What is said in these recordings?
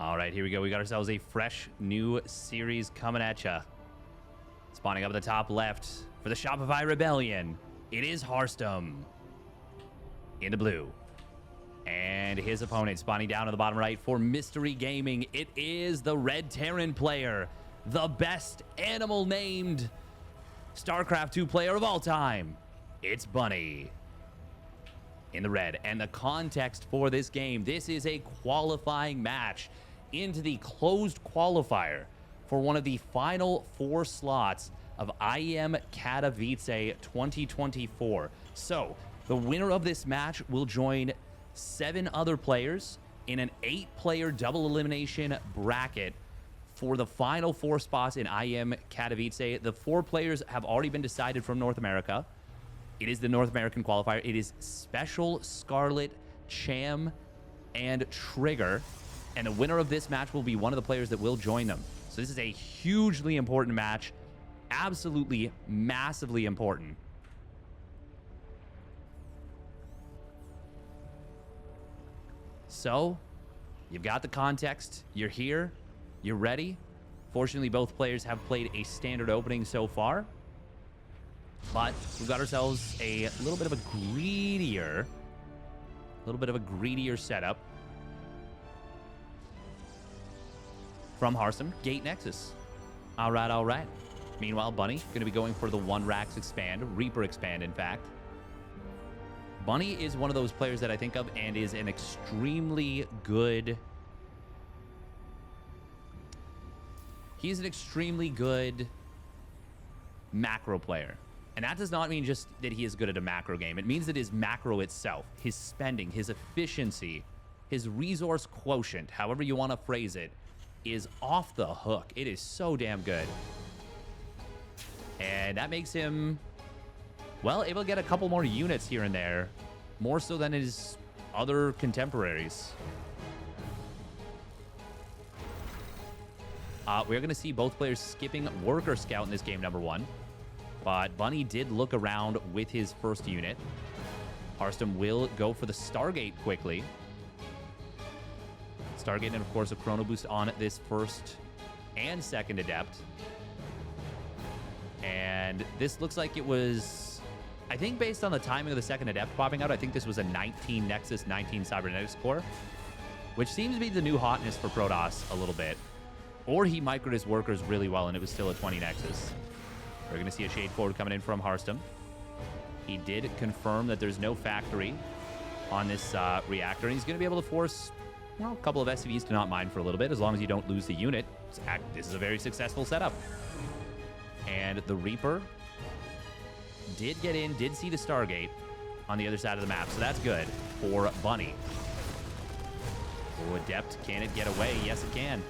All right, here we go. We got ourselves a fresh new series coming at ya. Spawning up at the top left for the Shopify Rebellion. It is Harstem in the blue. And his opponent spawning down to the bottom right for Mystery Gaming. It is the Red Terran player, the best animal named StarCraft 2 player of all time. It's Bunny in the red. And the context for this game, this is a qualifying match into the closed qualifier for one of the final 4 slots of IEM Katowice 2024. So the winner of this match will join 7 other players in an 8-player double elimination bracket for the final 4 spots in IEM Katowice. The 4 players have already been decided from North America. It is the North American qualifier. It is Special, Scarlet, Cham, and Trigger. And the winner of this match will be one of the players that will join them. So this is a hugely important match. Absolutely, massively important. So, you've got the context. You're here. You're ready. Fortunately, both players have played a standard opening so far. But we've got ourselves a little bit of a greedier setup from Harstem. Gate Nexus. All right, all right. Meanwhile, Bunny going to be going for the 1 Rax expand, Reaper expand, in fact. Bunny is one of those players that I think of and is an extremely good... He's an extremely good macro player. And that does not mean just that he is good at a macro game. It means that his macro itself, his spending, his efficiency, his resource quotient, however you want to phrase it, is off the hook. It is so damn good. And that makes him, well, able to get a couple more units here and there, more so than his other contemporaries. We're going to see both players skipping Worker Scout in this game, number 1. But Bunny did look around with his first unit. Harstem will go for the Stargate quickly. Stargate and, of course, a Chrono Boost on this first and second Adept. And this looks like it was, I think based on the timing of the second Adept popping out, I think this was a 19 Nexus, 19 Cybernetics core, which seems to be the new hotness for Protoss a little bit. Or he microed his workers really well and it was still a 20 Nexus. We're going to see a shade forward coming in from Harstem. He did confirm that there's no factory on this reactor. And he's going to be able to force, well, a couple of SCVs to not mine for a little bit, as long as you don't lose the unit. This is a very successful setup. And the Reaper did get in, did see the Stargate on the other side of the map. So that's good for Bunny. Oh, Adept, can it get away? Yes, it can.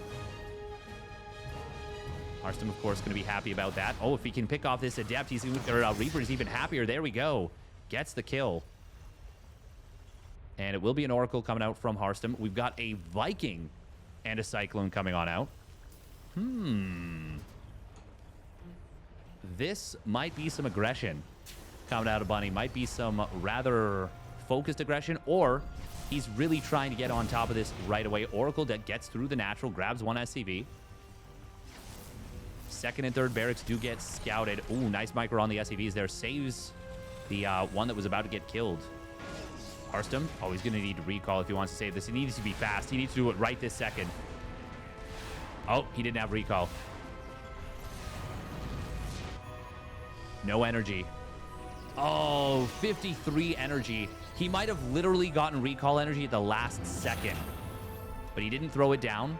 Harstem, of course, going to be happy about that. Oh, if he can pick off this Adept, Reaper is even happier. There we go. Gets the kill. And it will be an Oracle coming out from Harstem. We've got a Viking and a Cyclone coming on out. This might be some aggression coming out of Bunny. Might be some rather focused aggression, or he's really trying to get on top of this right away. Oracle that gets through the natural, grabs 1 SCV. Second and third barracks do get scouted. Ooh, nice micro on the SCVs there. Saves the one that was about to get killed. Harstem, oh, he's going to need to recall if he wants to save this. He needs to be fast. He needs to do it right this second. Oh, he didn't have recall. No energy. Oh, 53 energy. He might have literally gotten recall energy at the last second, but he didn't throw it down.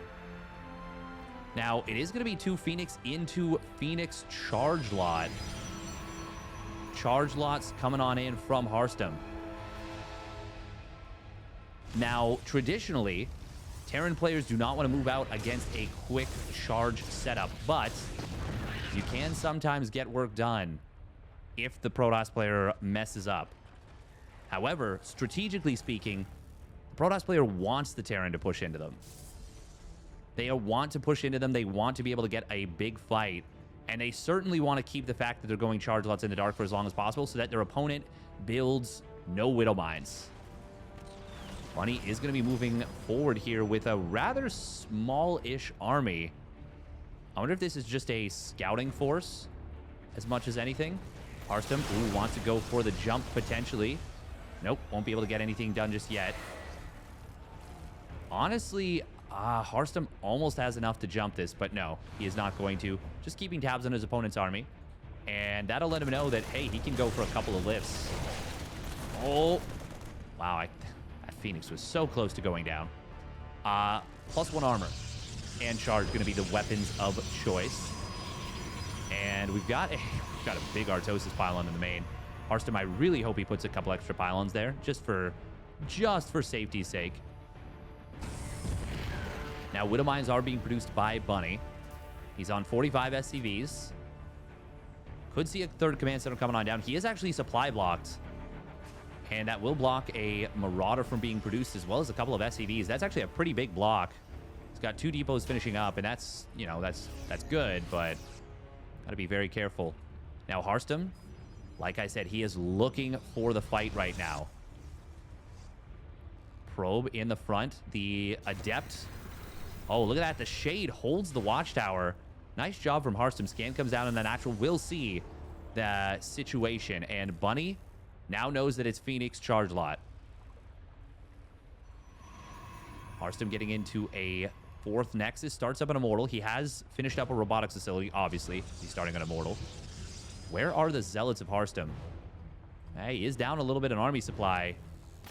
Now, it is going to be 2 Phoenix into Phoenix charge lot. Charge lots coming on in from Harstem. Now, traditionally, Terran players do not want to move out against a quick charge setup, but you can sometimes get work done if the Protoss player messes up. However, strategically speaking, the Protoss player wants the Terran to push into them. They want to push into them. They want to be able to get a big fight. And they certainly want to keep the fact that they're going charge lots in the dark for as long as possible so that their opponent builds no Widow Mines. Bunny is going to be moving forward here with a rather small-ish army. I wonder if this is just a scouting force as much as anything. Harstem, ooh, wants to go for the jump potentially. Nope, won't be able to get anything done just yet. Honestly, Harstem almost has enough to jump this, but no, he is not going to. Just keeping tabs on his opponent's army. And that'll let him know that, hey, he can go for a couple of lifts. Oh, wow, that Phoenix was so close to going down. +1 armor and charge going to be the weapons of choice. And we've got a big Artosis pylon in the main. Harstem, I really hope he puts a couple extra pylons there, just for safety's sake. Now, Widow Mines are being produced by Bunny. He's on 45 SCVs. Could see a third command center coming on down. He is actually supply blocked. And that will block a Marauder from being produced, as well as a couple of SCVs. That's actually a pretty big block. He's got 2 depots finishing up, and that's, you know, that's good, but got to be very careful. Now, Harstem, like I said, he is looking for the fight right now. Probe in the front. The Adept. Oh, look at that. The Shade holds the Watchtower. Nice job from Harstem. Scan comes down, and the Natural will see the situation. And Bunny now knows that it's Phoenix charge lot. Harstem getting into a 4th Nexus. Starts up an Immortal. He has finished up a Robotics facility, obviously. He's starting an Immortal. Where are the Zealots of Harstem? He is down a little bit in army supply.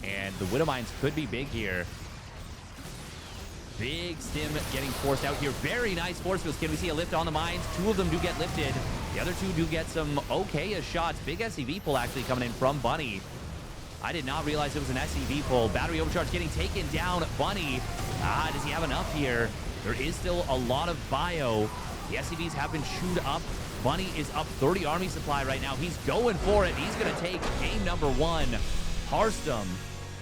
And the Widow Mines could be big here. Big Stim getting forced out here. Very nice force fields. Can we see a lift on the mines? 2 of them do get lifted. The other 2 do get some okay shots. Big SCV pull actually coming in from Bunny. I did not realize it was an SCV pull. Battery overcharge getting taken down. Bunny. Does he have enough here? There is still a lot of bio. The SCVs have been chewed up. Bunny is up 30 army supply right now. He's going for it. He's going to take game number 1. Harstem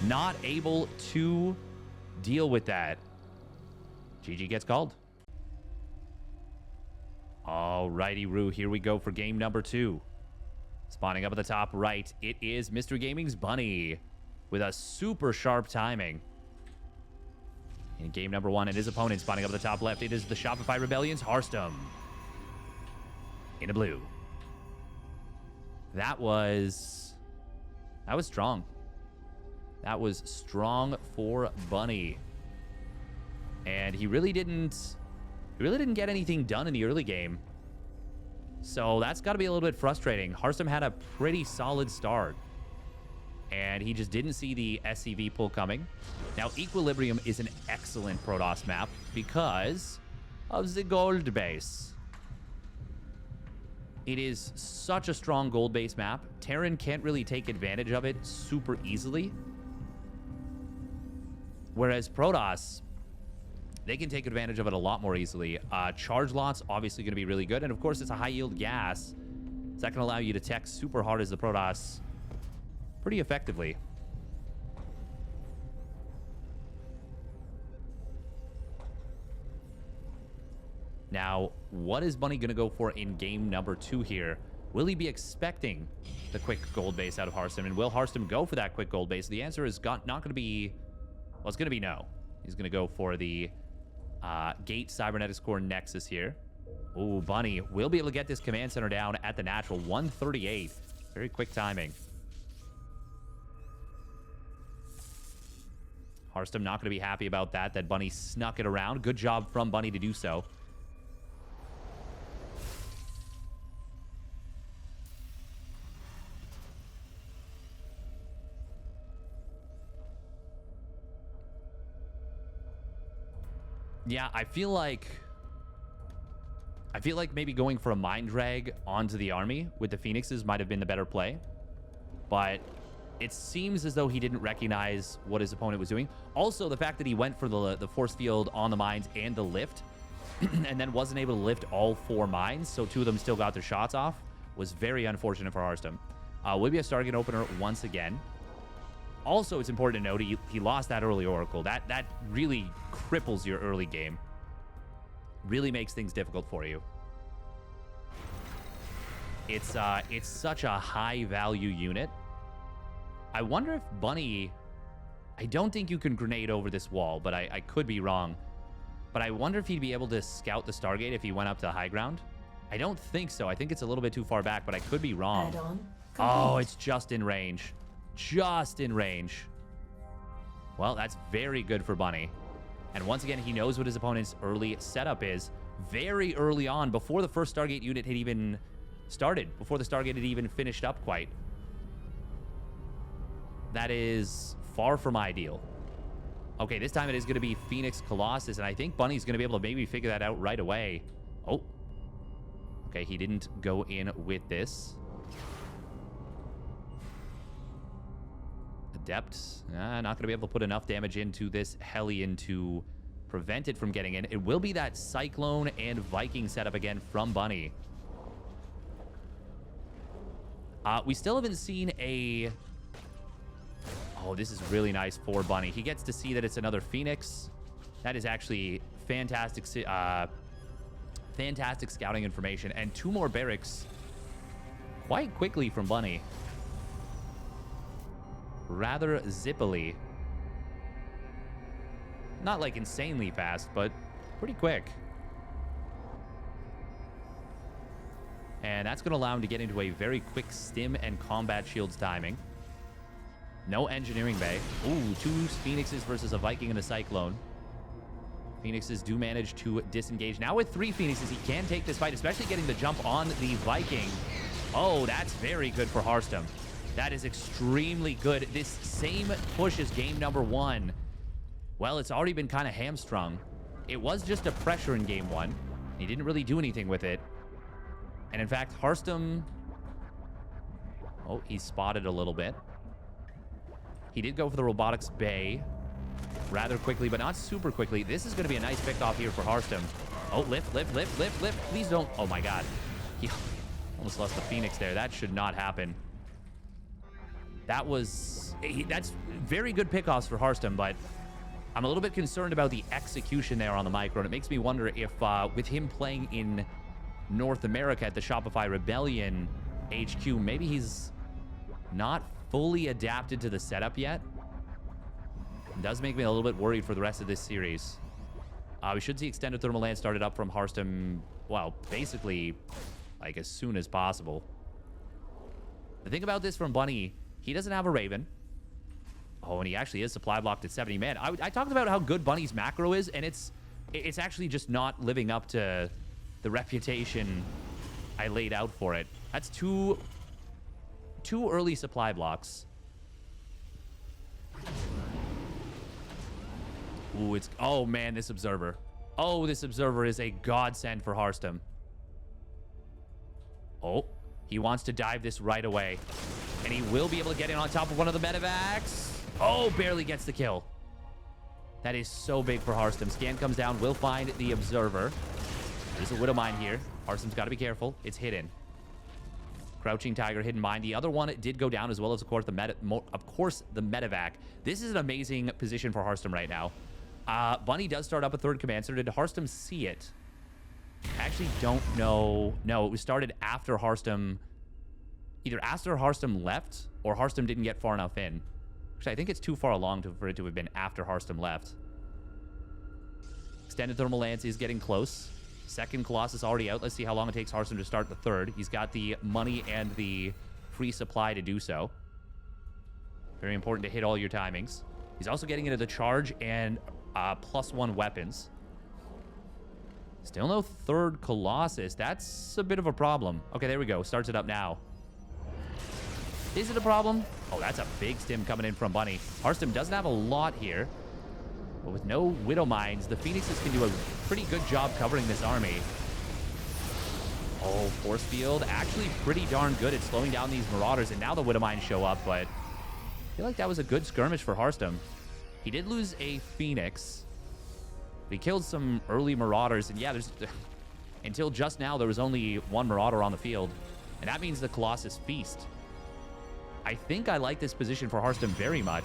not able to deal with that. GG gets called. Alrighty, Rue. Here we go for game number 2. Spawning up at the top right, it is Mr. Gaming's Bunny with a super sharp timing. In game number 1, and his opponent spawning up at the top left, it is the Shopify Rebellion's Harstem. In a blue. That was strong. That was strong for Bunny. And he really didn't get anything done in the early game. So that's got to be a little bit frustrating. Harstem had a pretty solid start. And he just didn't see the SCV pull coming. Now, Equilibrium is an excellent Protoss map because of the gold base. It is such a strong gold base map. Terran can't really take advantage of it super easily. Whereas Protoss, they can take advantage of it a lot more easily. Charge lots, obviously going to be really good. And of course, it's a high-yield gas. So that can allow you to tech super hard as the Protoss pretty effectively. Now, what is Bunny going to go for in game number 2 here? Will he be expecting the quick gold base out of Harstem? And will Harstem go for that quick gold base? The answer is not going to be... Well, it's going to be no. He's going to go for the Gate Cybernetics Core Nexus here. Oh, Bunny will be able to get this command center down at the natural. 138. Very quick timing. Harstem not going to be happy about that Bunny snuck it around. Good job from Bunny to do so. Yeah, I feel like maybe going for a Mind Drag onto the army with the Phoenixes might have been the better play. But it seems as though he didn't recognize what his opponent was doing. Also, the fact that he went for the force field on the mines and the lift and then wasn't able to lift all 4 mines, so 2 of them still got their shots off, was very unfortunate for Harstem. Will be a Stargate opener once again. Also, it's important to note he lost that early Oracle. That really cripples your early game. Really makes things difficult for you. It's such a high value unit. I wonder if Bunny I don't think you can grenade over this wall, but I could be wrong. But I wonder if he'd be able to scout the Stargate if he went up to high ground. I don't think so. I think it's a little bit too far back, but I could be wrong. Oh, it's just in range. Just in range. Well, that's very good for Bunny. And once again, he knows what his opponent's early setup is. Very early on, before the first Stargate unit had even started, before the Stargate had even finished up quite. That is far from ideal. Okay, this time it is going to be Phoenix Colossus, and I think Bunny's going to be able to maybe figure that out right away. Oh. Okay, he didn't go in with this. Adept. Not going to be able to put enough damage into this Hellion to prevent it from getting in. It will be that Cyclone and Viking setup again from Bunny. We still haven't seen a... Oh, this is really nice for Bunny. He gets to see that it's another Phoenix. That is actually fantastic, fantastic scouting information. And 2 more barracks quite quickly from Bunny. Rather zippily. Not like insanely fast, but pretty quick. And that's going to allow him to get into a very quick stim and combat shields timing. No engineering bay. Ooh, 2 Phoenixes versus a Viking and a Cyclone. Phoenixes do manage to disengage. Now with 3 Phoenixes, he can take this fight, especially getting the jump on the Viking. Oh, that's very good for Harstem. That is extremely good. This same push as game number 1. Well, it's already been kind of hamstrung. It was just a pressure in game 1. He didn't really do anything with it. And in fact, Harstem... Oh, he's spotted a little bit. He did go for the robotics bay rather quickly, but not super quickly. This is going to be a nice pick-off here for Harstem. Oh, lift. Please don't... Oh, my God. He almost lost the Phoenix there. That should not happen. That was... That's very good pickoffs for Harstem, but I'm a little bit concerned about the execution there on the micro, and it makes me wonder if with him playing in North America at the Shopify Rebellion HQ, maybe he's not fully adapted to the setup yet. It does make me a little bit worried for the rest of this series. We should see extended thermal land started up from Harstem, well, basically, like, as soon as possible. The thing about this from Bunny, he doesn't have a Raven. Oh, and he actually is supply blocked at 70. Man, I talked about how good Bunny's macro is, and it's actually just not living up to the reputation I laid out for it. That's two early supply blocks. Ooh, it's... Oh, man, this Observer. Oh, this Observer is a godsend for Harstem. Oh, he wants to dive this right away. And he will be able to get in on top of one of the medevacs. Oh, barely gets the kill. That is so big for Harstem. Scan comes down, will find the Observer. There's a Widow Mine here. Harstem's got to be careful. It's hidden. Crouching Tiger, hidden mine. The other one did go down, as well as, of course, the medevac. This is an amazing position for Harstem right now. Bunny does start up a 3rd command center. Did Harstem see it? I actually don't know. No, it was started after Harstem... Either after Harstem left, or Harstem didn't get far enough in. Actually, I think it's too far along for it to have been after Harstem left. Extended Thermal Lance is getting close. 2nd Colossus already out. Let's see how long it takes Harstem to start the 3rd. He's got the money and the free supply to do so. Very important to hit all your timings. He's also getting into the charge and +1 weapons. Still no 3rd Colossus. That's a bit of a problem. Okay, there we go. Starts it up now. Is it a problem? Oh, that's a big stim coming in from Bunny. Harstem doesn't have a lot here. But with no Widow Mines, the Phoenixes can do a pretty good job covering this army. Oh, Force Field actually pretty darn good at slowing down these Marauders. And now the Widow Mines show up, but I feel like that was a good skirmish for Harstem. He did lose a Phoenix. He killed some early Marauders. And yeah, there's... Until just now, there was only 1 Marauder on the field. And that means the Colossus feast. I think I like this position for Harstem very much.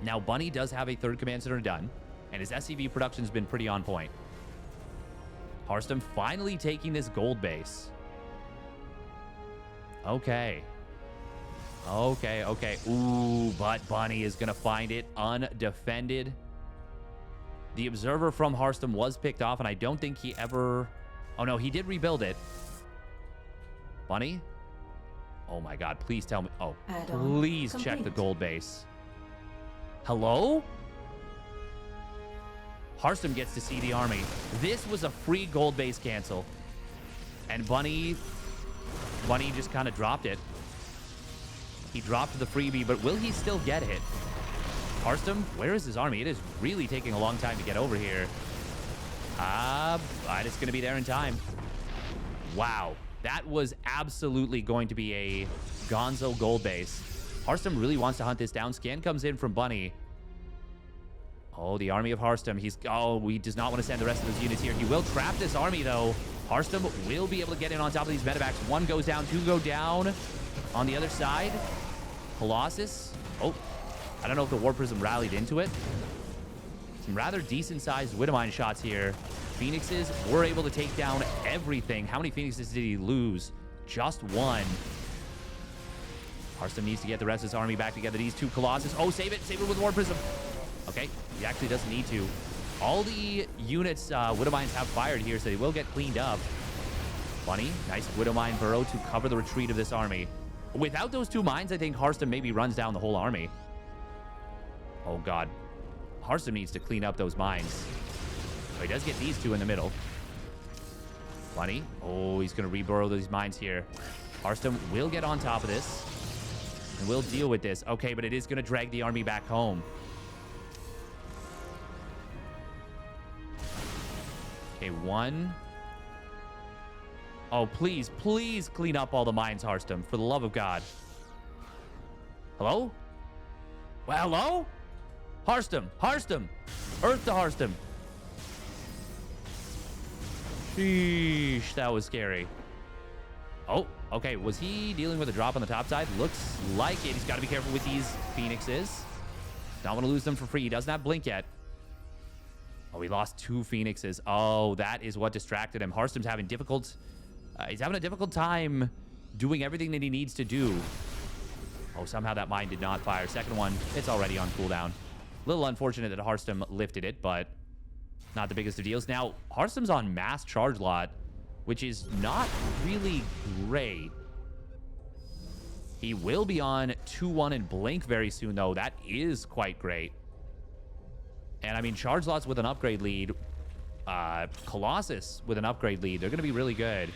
Now, Bunny does have a 3rd command center done, and his SCV production's been pretty on point. Harstem finally taking this gold base. Okay. Okay, okay. Ooh, but Bunny is going to find it undefended. The observer from Harstem was picked off, and I don't think he ever... Oh, no, he did rebuild it. Bunny? Oh, my God. Please tell me... Oh, please check the gold base. Hello? Harstem gets to see the army. This was a free gold base cancel. And Bunny just kind of dropped it. He dropped the freebie, but will he still get it? Harstem, where is his army? It is really taking a long time to get over here. But it's going to be there in time. Wow. That was absolutely going to be a gonzo gold base. Harstem really wants to hunt this down. Scan comes in from Bunny. Oh, the army of Harstem. He does not want to send the rest of his units here. He will trap this army, though. Harstem will be able to get in on top of these medevacs. One goes down, two go down. On the other side, Colossus. Oh, I don't know if the War Prism rallied into it. Some rather decent-sized Widowmine shots here. Phoenixes were able to take down everything. How many Phoenixes did he lose? Just one. Harstem needs to get the rest of his army back together. These two Colossus. Oh, save it. Save it with War Prism. Okay, he actually doesn't need to. All the units Widowmines have fired here, so they will get cleaned up. Bunny, nice Widowmine burrow to cover the retreat of this army. Without those two mines, I think Harstem maybe runs down the whole army. Oh, God. Harstem needs to clean up those mines. Oh, he does get these two in the middle. Bunny. Oh, he's going to reburrow these mines here. Harstem will get on top of this. And we'll deal with this. Okay, but it is going to drag the army back home. Okay, one. Oh, please, please clean up all the mines, Harstem, for the love of God. Hello? Well, hello? Harstem, Harstem. Earth to Harstem. Sheesh, that was scary. Oh, okay. Was he dealing with a drop on the top side? Looks like it. He's got to be careful with these Phoenixes. Don't want to lose them for free. He doesn't have Blink yet. Oh, he lost two Phoenixes. Oh, that is what distracted him. Harstem's having he's having a difficult time doing everything that he needs to do. Oh, somehow that mine did not fire. Second one, it's already on cooldown. A little unfortunate that Harstem lifted it, but not the biggest of deals. Now, Harstem's on mass charge lot, which is not really great. He will be on 2-1 and Blink very soon, though. That is quite great. And, I mean, charge lots with an upgrade lead, Colossus with an upgrade lead, they're going to be really good.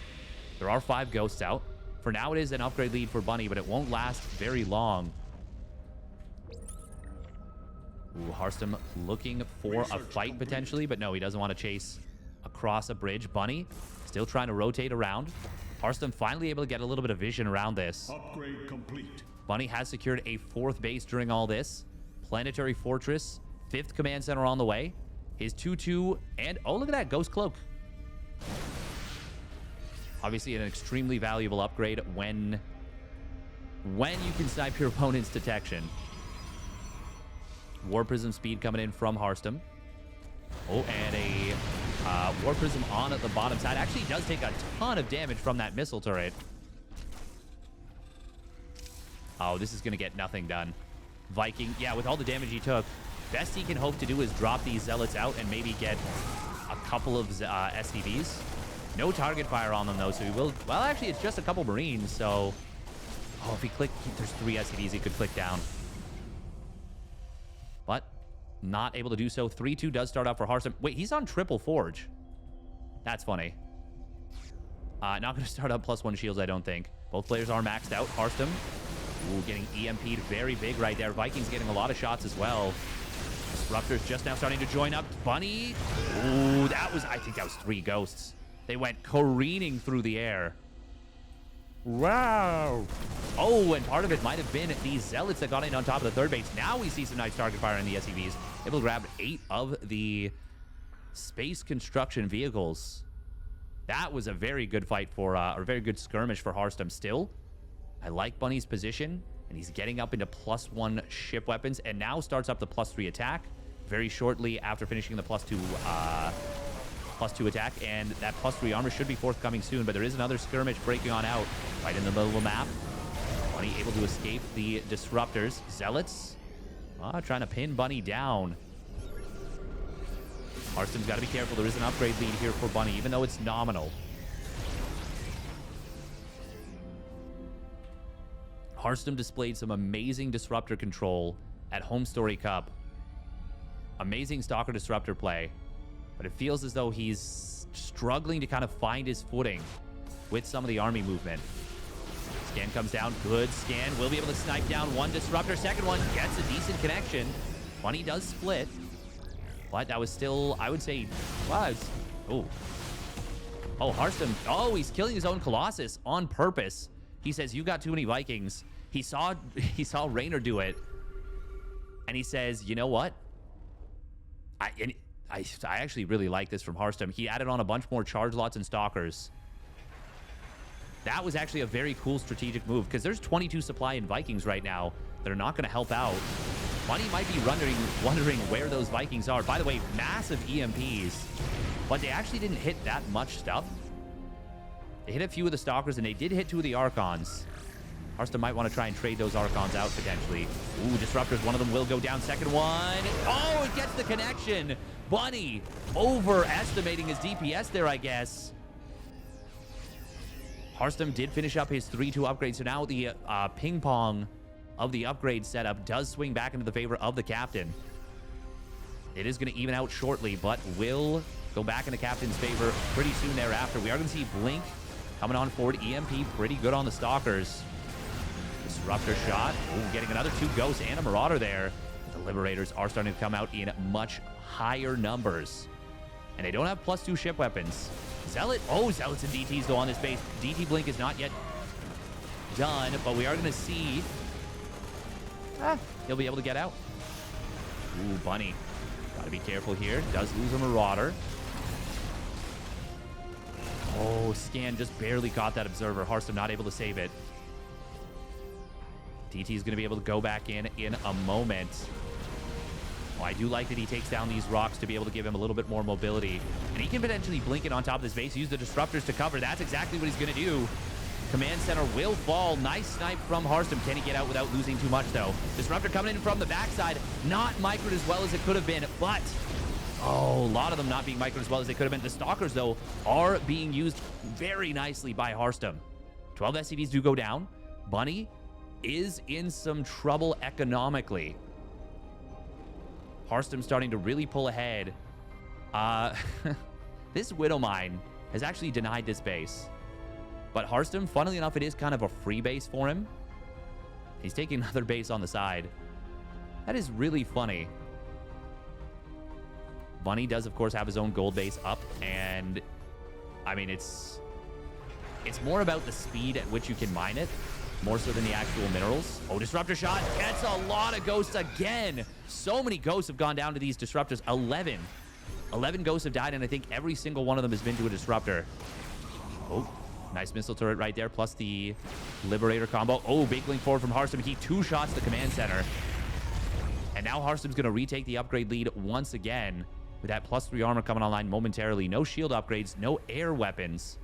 There are 5 ghosts out. For now, it is an upgrade lead for Bunny, but it won't last very long. Ooh, Harstem looking for a fight potentially, but no, he doesn't want to chase across a bridge. Bunny still trying to rotate around. Harstem finally able to get a little bit of vision around this. Upgrade complete. Bunny has secured a 4th base during all this. Planetary Fortress, 5th command center on the way. His 2-2, and oh, look at that, Ghost Cloak. Obviously an extremely valuable upgrade when you can snipe your opponent's detection. War Prism speed coming in from Harstem. Oh, and a War Prism on at the bottom side. Actually does take a ton of damage from that missile turret. Oh, this is going to get nothing done. Viking, yeah, with all the damage he took, best he can hope to do is drop these Zealots out and maybe get a couple of SCVs. No target fire on them, though, so he will... Well, actually, it's just a couple Marines, so... Oh, if he click... There's 3 SCVs he could click down. But not able to do so. 3-2 does start out for Harstem. Wait, he's on triple Forge. That's funny. Not going to start up +1 shields, I don't think. Both players are maxed out. Harstem, ooh, getting EMP'd very big right there. Vikings getting a lot of shots as well. Disruptor's just now starting to join up. Bunny. Ooh, that was... I think that was 3 ghosts. They went careening through the air. Wow. Oh, and part of it might have been these Zealots that got in on top of the 3rd base. Now we see some nice target fire in the SCVs. Able to grab 8 of the space construction vehicles. That was a very good fight for, or a very good skirmish for Harstem still. I like Bunny's position, and he's getting up into +1 ship weapons, and now starts up the +3 attack very shortly after finishing the +2 attack, and that +3 armor should be forthcoming soon, but there is another skirmish breaking on out right in the middle of the map. Bunny able to escape the disruptors. Zealots trying to pin Bunny down. Harstem's got to be careful. There is an upgrade lead here for Bunny, even though it's nominal. Harstem displayed some amazing disruptor control at Home Story Cup. Amazing Stalker disruptor play. But it feels as though he's struggling to kind of find his footing with some of the army movement. Scan comes down. Good scan. Will be able to snipe down one disruptor. Second one gets a decent connection. Bunny does split. But that was still, I would say, was. Oh, Harstem. Oh, he's killing his own Colossus on purpose. He says, "You got too many Vikings." He saw Raynor do it. And he says, "You know what? I actually really like this from Harstem." He added on a bunch more charge lots and stalkers. That was actually a very cool strategic move because there's 22 supply in Vikings right now that are not going to help out. Bunny might be wondering where those Vikings are. By the way, massive EMPs, but they actually didn't hit that much stuff. They hit a few of the stalkers, and they did hit 2 of the Archons. Harstem might want to try and trade those Archons out potentially. Ooh, disruptors. One of them will go down. Second one. Oh, it gets the connection. Bunny overestimating his DPS there, I guess. Harstem did finish up his 3-2 upgrade, so now the ping pong of the upgrade setup does swing back into the favor of the captain. It is going to even out shortly, but will go back into captain's favor pretty soon thereafter. We are going to see Blink coming on forward. EMP pretty good on the stalkers. Disruptor shot. Ooh, getting another 2 ghosts and a marauder there. The liberators are starting to come out in much higher numbers, and they don't have +2 ship weapons. Zealot. Oh, Zealots and DTs though on this base. DT Blink is not yet done, but we are going to see he'll be able to get out. Ooh, Bunny. Got to be careful here. Does lose a marauder. Oh, Scan just barely caught that observer. Harstem not able to save it. DT is going to be able to go back in a moment. Oh, I do like that he takes down these rocks to be able to give him a little bit more mobility. And he can potentially blink it on top of this base, use the disruptors to cover. That's exactly what he's going to do. Command center will fall. Nice snipe from Harstem. Can he get out without losing too much, though? Disruptor coming in from the backside. Not microed as well as it could have been, but oh, a lot of them not being microed as well as they could have been. The stalkers, though, are being used very nicely by Harstem. 12 SCVs do go down. Bunny is in some trouble economically. Harstem starting to really pull ahead. This Widow Mine has actually denied this base. But Harstem, funnily enough, it is kind of a free base for him. He's taking another base on the side. That is really funny. Bunny does, of course, have his own gold base up. And, I mean, it's more about the speed at which you can mine it, more so than the actual minerals. Oh, disruptor shot gets a lot of ghosts again. So many ghosts have gone down to these disruptors. 11 ghosts have died, and I think every single one of them has been to a disruptor. Oh, nice missile turret right there, plus the Liberator combo. Oh, big link forward from Harstem. He 2 shots the command center. And now Harstem's going to retake the upgrade lead once again with that +3 armor coming online momentarily. No shield upgrades, no air weapons.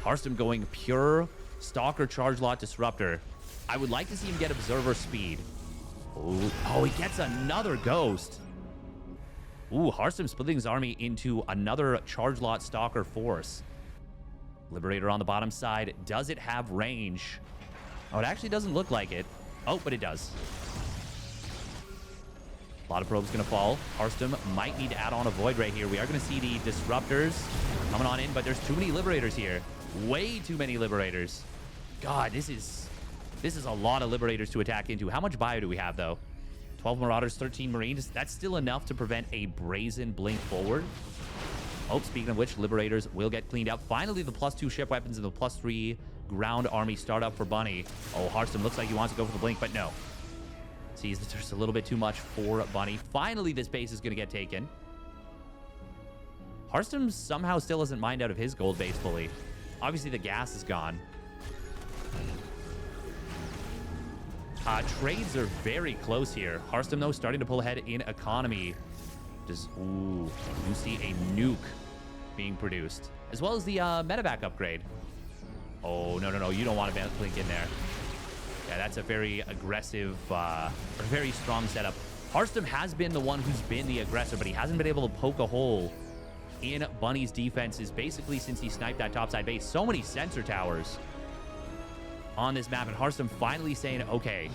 Harstem going pure Stalker charge lot disruptor. I would like to see him get observer speed. Oh, he gets another ghost. Ooh, Harstem splitting his army into another charge lot stalker force. Liberator on the bottom side. Does it have range? Oh, it actually doesn't look like it. Oh, but it does. A lot of probes going to fall. Harstem might need to add on a void right here. We are going to see the disruptors coming on in, but there's too many liberators here. Way too many liberators. God, this is a lot of liberators to attack into. How much bio do we have, though? 12 marauders, 13 marines. That's still enough to prevent a brazen blink forward. Oh, speaking of which, liberators will get cleaned up. Finally, the +2 ship weapons and the +3 ground army start up for Bunny. Oh, Harstem looks like he wants to go for the blink, but no. Sees that there's a little bit too much for Bunny. Finally, this base is going to get taken. Harstem somehow still hasn't mined out of his gold base fully. Obviously, the gas is gone. Trades are very close here. Harstem, though, starting to pull ahead in economy. Ooh, you see a nuke being produced, as well as the medevac upgrade. Oh, no. You don't want to blink in there. Yeah, that's a very aggressive, or very strong setup. Harstem has been the one who's been the aggressor, but he hasn't been able to poke a hole in Bunny's defenses basically since he sniped that topside base. So many sensor towers on this map, and Harstem finally saying, okay,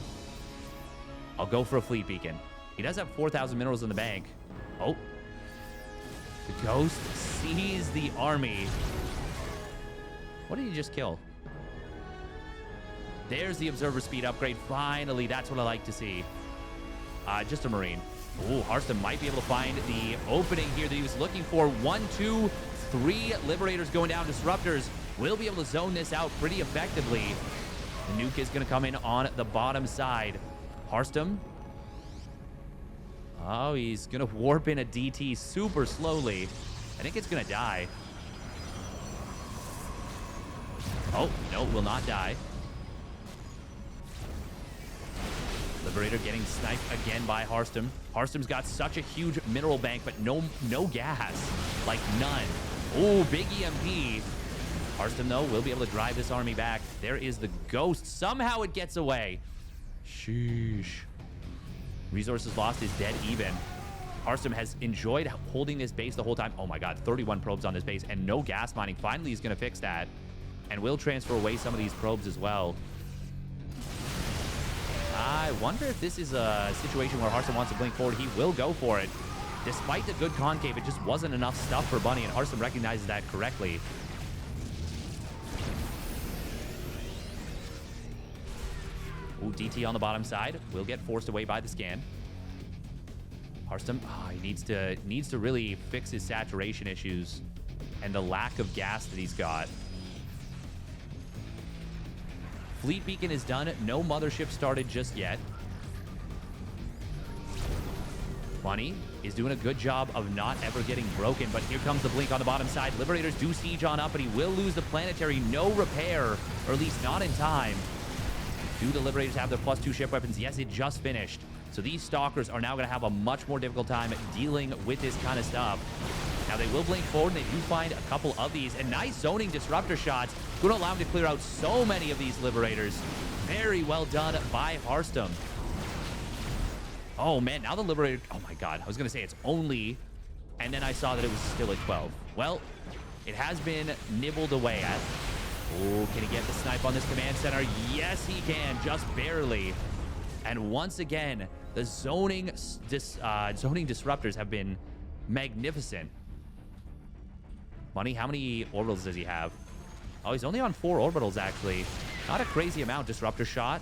I'll go for a fleet beacon. He does have 4,000 minerals in the bank. Oh, the Ghost sees the army. What did he just kill? There's the observer speed upgrade. Finally, that's what I like to see. Just a Marine. Ooh, Harstem might be able to find the opening here that he was looking for. 1, 2, 3 Liberators going down. Disruptors will be able to zone this out pretty effectively. The nuke is going to come in on the bottom side. Harstem. Oh, he's going to warp in a DT super slowly. I think it's going to die. Oh, no, will not die. Liberator getting sniped again by Harstem. Harstem's got such a huge mineral bank, but no gas. Like, none. Oh, big EMP. Harstem, though, will be able to drive this army back. There is the Ghost. Somehow it gets away. Sheesh. Resources lost is dead even. Harstem has enjoyed holding this base the whole time. Oh, my God. 31 probes on this base and no gas mining. Finally, he's going to fix that. And will transfer away some of these probes as well. I wonder if this is a situation where Harstem wants to blink forward. He will go for it. Despite the good concave, it just wasn't enough stuff for Bunny, and Harstem recognizes that correctly. Ooh, DT on the bottom side. Will get forced away by the scan. Harstem, he needs to really fix his saturation issues and the lack of gas that he's got. Fleet beacon is done. No mothership started just yet. Bunny is doing a good job of not ever getting broken, but here comes the blink on the bottom side. Liberators do siege on up, but he will lose the planetary. No repair, or at least not in time. Do the Liberators have their +2 ship weapons? Yes, it just finished. So these Stalkers are now going to have a much more difficult time dealing with this kind of stuff. Now, they will blink forward, and they do find a couple of these. And nice zoning disruptor shots. Going to allow him to clear out so many of these Liberators. Very well done by Harstem. Oh, man. Now the Liberator... Oh, my God. I was going to say it's only... And then I saw that it was still at 12. Well, it has been nibbled away at. Oh, can he get the snipe on this command center? Yes, he can. Just barely. And once again, the zoning disruptors have been magnificent. Bunny, how many orbitals does he have? Oh, he's only on 4 orbitals, actually. Not a crazy amount. Disruptor shot.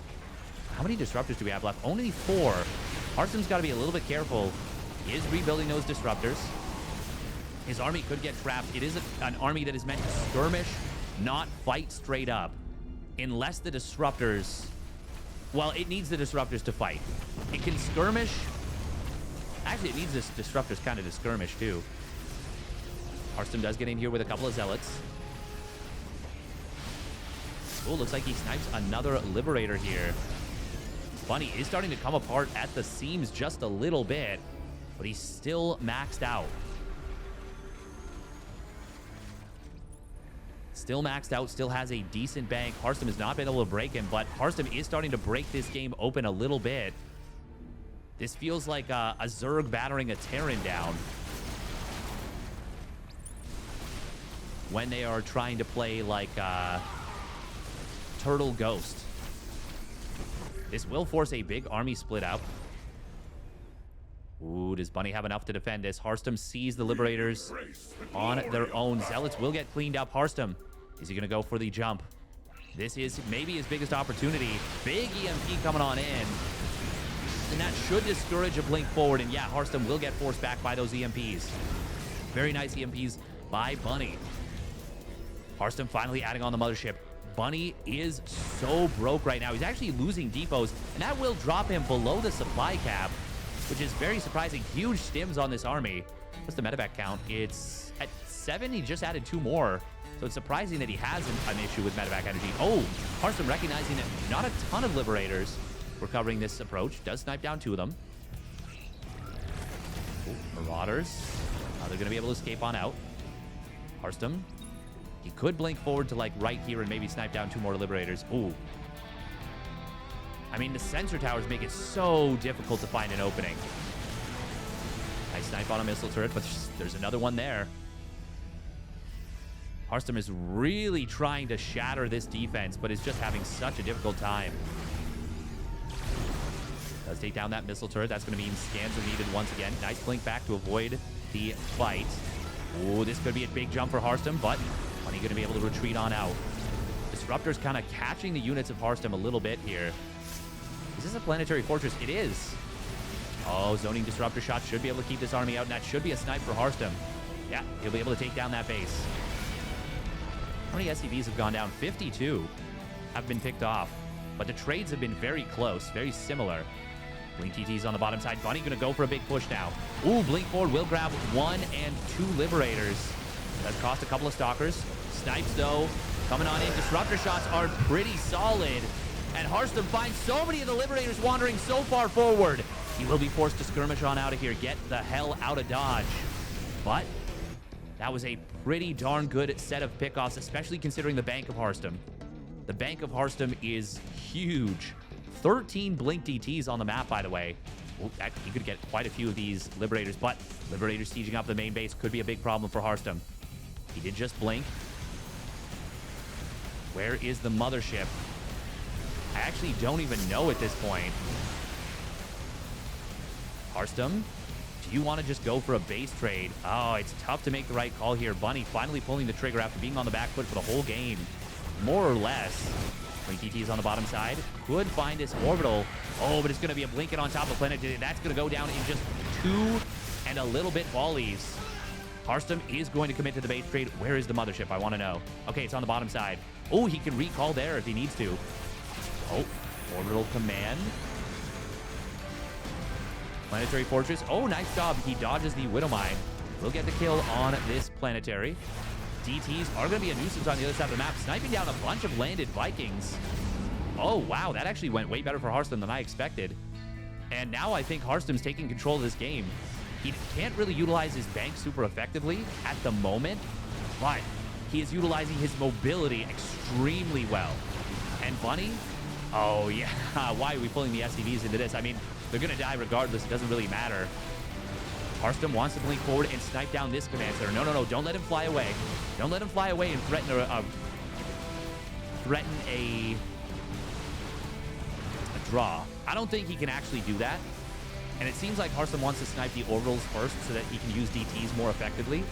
How many disruptors do we have left? Only 4. Harstem's got to be a little bit careful. He is rebuilding those disruptors. His army could get trapped. It is an army that is meant to skirmish, not fight straight up. Unless the disruptors... Well, it needs the disruptors to fight. It can skirmish. Actually, it needs the disruptors kind of to skirmish, too. Harstem does get in here with a couple of zealots. Oh, looks like he snipes another Liberator here. Bunny is starting to come apart at the seams just a little bit, but he's still maxed out. Still maxed out, still has a decent bank. Harstem has not been able to break him, but Harstem is starting to break this game open a little bit. This feels like a Zerg battering a Terran down when they are trying to play like Turtle Ghost. This will force a big army split up. Ooh, does Bunny have enough to defend this? Harstem sees the Liberators on their own. Zealots will get cleaned up. Harstem, is he going to go for the jump? This is maybe his biggest opportunity. Big EMP coming on in. And that should discourage a blink forward. And yeah, Harstem will get forced back by those EMPs. Very nice EMPs by Bunny. Harstem finally adding on the mothership. Bunny is so broke right now. He's actually losing depots, and that will drop him below the supply cap, which is very surprising. Huge stims on this army. What's the medevac count? It's at 7. He just added 2 more. So it's surprising that he has an issue with medevac energy. Oh, Harstem recognizing that not a ton of Liberators were covering this approach. Does snipe down 2 of them. Ooh, Marauders. They're going to be able to escape on out. Harstem. He could blink forward to like right here and maybe snipe down 2 more Liberators. Ooh. I mean, the sensor towers make it so difficult to find an opening. Nice snipe on a missile turret, but there's another one there. Harstem is really trying to shatter this defense, but is just having such a difficult time. Does take down that missile turret. That's going to mean scans are needed once again. Nice blink back to avoid the fight. Ooh, this could be a big jump for Harstem, but Bunny going to be able to retreat on out. Disruptor's kind of catching the units of Harstem a little bit here. Is this a planetary fortress? It is. Oh, zoning disruptor shot should be able to keep this army out, and that should be a snipe for Harstem. Yeah, he'll be able to take down that base. How many SCVs have gone down? 52 have been picked off, but the trades have been very close, very similar. Blink TT's on the bottom side. Bunny gonna go for a big push now. Ooh, Blink forward will grab 1 and 2 Liberators. That's cost a couple of Stalkers. Snipes, though, coming on in. Disruptor shots are pretty solid. And Harstem finds so many of the Liberators wandering so far forward. He will be forced to skirmish on out of here. Get the hell out of Dodge. But that was a pretty darn good set of pickoffs, especially considering the Bank of Harstem. The Bank of Harstem is huge. 13 Blink DTs on the map, by the way. Well, he could get quite a few of these Liberators, but Liberators sieging up the main base could be a big problem for Harstem. He did just blink. Where is the mothership? I actually don't even know at this point. Harstem, do you want to just go for a base trade? Oh, it's tough to make the right call here. Bunny finally pulling the trigger after being on the back foot for the whole game. More or less. Blink TT is on the bottom side. Could find this orbital. Oh, but it's going to be a blinket on top of the planet. That's going to go down in just 2 and a little bit volleys. Harstem is going to commit to the base trade. Where is the mothership? I want to know. Okay, it's on the bottom side. Oh, he can recall there if he needs to. Oh, orbital command. Planetary fortress. Oh, nice job. He dodges the Widow Mine. We'll get the kill on this planetary. DTs are going to be a nuisance on the other side of the map, sniping down a bunch of landed Vikings. Oh, wow. That actually went way better for Harstem than I expected. And now I think Harstem's taking control of this game. He can't really utilize his bank super effectively at the moment, but he is utilizing his mobility extremely well. And Bunny? Oh, yeah. Why are we pulling the SCVs into this? I mean, they're going to die regardless. It doesn't really matter. Harstem wants to blink forward and snipe down this command center. No, no, no. Don't let him fly away. Don't let him fly away and threaten a draw. I don't think he can actually do that. And it seems like Harstem wants to snipe the orbitals first so that he can use DTs more effectively.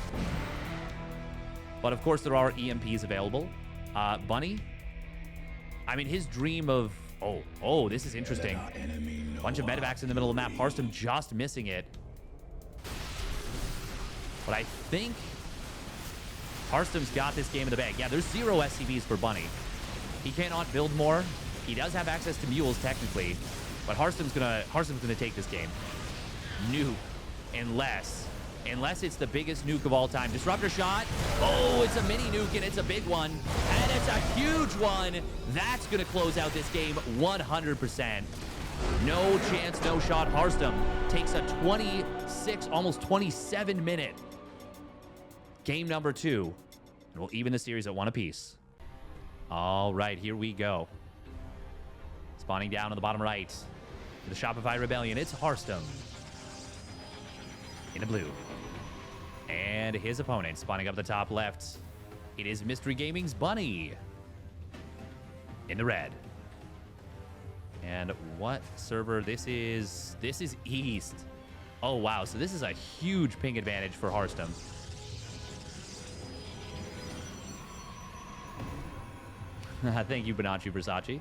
But of course, there are EMPs available. Bunny, I mean, his dream of... Oh, this is interesting. Bunch of medevacs in the middle of the map. Harstem just missing it. But I think Harstem's got this game in the bag. Yeah, there's 0 SCVs for Bunny. He cannot build more. He does have access to mules, technically. But Harstem's gonna take this game. Nuke. Unless it's the biggest nuke of all time. Disruptor shot. Oh, it's a mini nuke, and it's a big one. And it's a huge one. That's going to close out this game 100%. No chance, no shot. Harstem takes a 26, almost 27-minute game number 2. And we'll even the series at 1 apiece. All right, here we go. Spawning down on the bottom right. For the Shopify Rebellion, it's Harstem. In the blue. And his opponent spawning up the top left. It is Mystery Gaming's Bunny. In the red. And what server? This is East. Oh, wow. So this is a huge ping advantage for Harstem. Thank you, Bonacci Versace.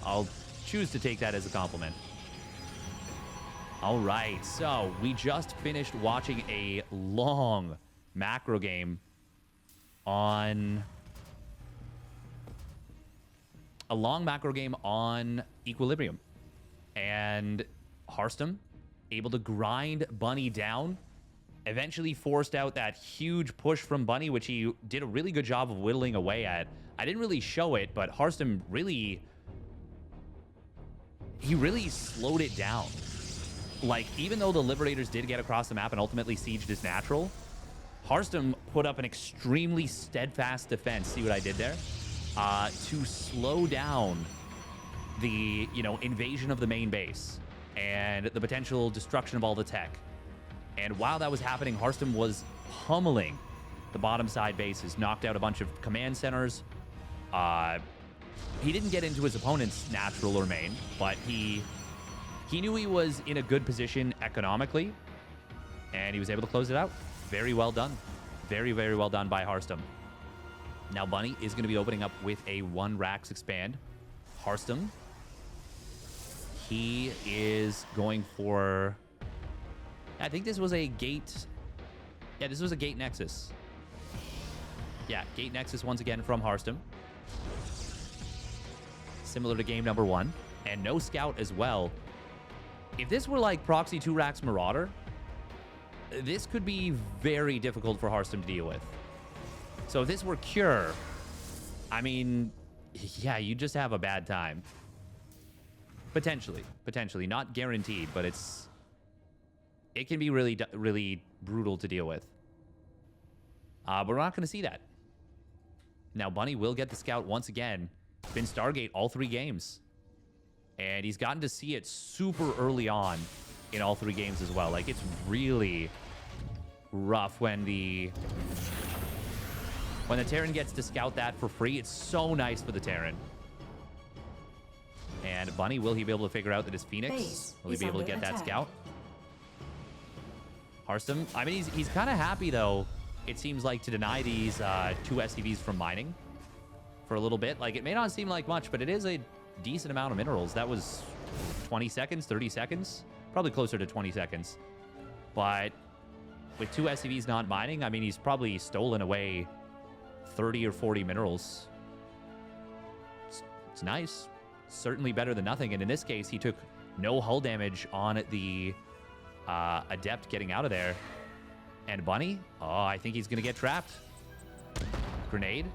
I'll choose to take that as a compliment. All right, so we just finished watching a long macro game on Equilibrium. And Harstem able to grind Bunny down, eventually forced out that huge push from Bunny, which he did a really good job of whittling away at. I didn't really show it, but Harstem really slowed it down. Like, even though the Liberators did get across the map and ultimately sieged his natural, Harstem put up an extremely steadfast defense. See what I did there? To slow down the, invasion of the main base and the potential destruction of all the tech. And while that was happening, Harstem was pummeling the bottom side bases, knocked out a bunch of command centers. He didn't get into his opponent's natural or main, but he knew he was in a good position economically, and he was able to close it out. Very well done. Very, very well done by Harstem. Now, Bunny is going to be opening up with a 1 Rax expand. Harstem, he is going for... I think this was a gate... Yeah, this was a gate nexus. Yeah, gate nexus once again from Harstem. Similar to game number 1. And no scout as well. If this were like Proxy 2 Rax Marauder, this could be very difficult for Harstem to deal with. So if this were Cure, I mean, yeah, you just have a bad time. Potentially. Not guaranteed, but it can be really, really brutal to deal with. But we're not going to see that. Now, Bunny will get the scout once again. Been Stargate all 3 games. And he's gotten to see it super early on in all 3 games as well. Like, it's really rough when the Terran gets to scout that for free. It's so nice for the Terran. And Bunny, will he be able to figure out that his Phoenix? Will he be able to get that scout? Harstem, I mean, he's kind of happy, though, it seems like, to deny these 2 SCVs from mining for a little bit. Like, it may not seem like much, but it is a decent amount of minerals. That was 20 seconds, 30 seconds? Probably closer to 20 seconds. But with 2 SCVs not mining, I mean, he's probably stolen away 30 or 40 minerals. It's nice. Certainly better than nothing. And in this case, he took no hull damage on the Adept getting out of there. And Bunny, oh, I think he's going to get trapped. Grenade.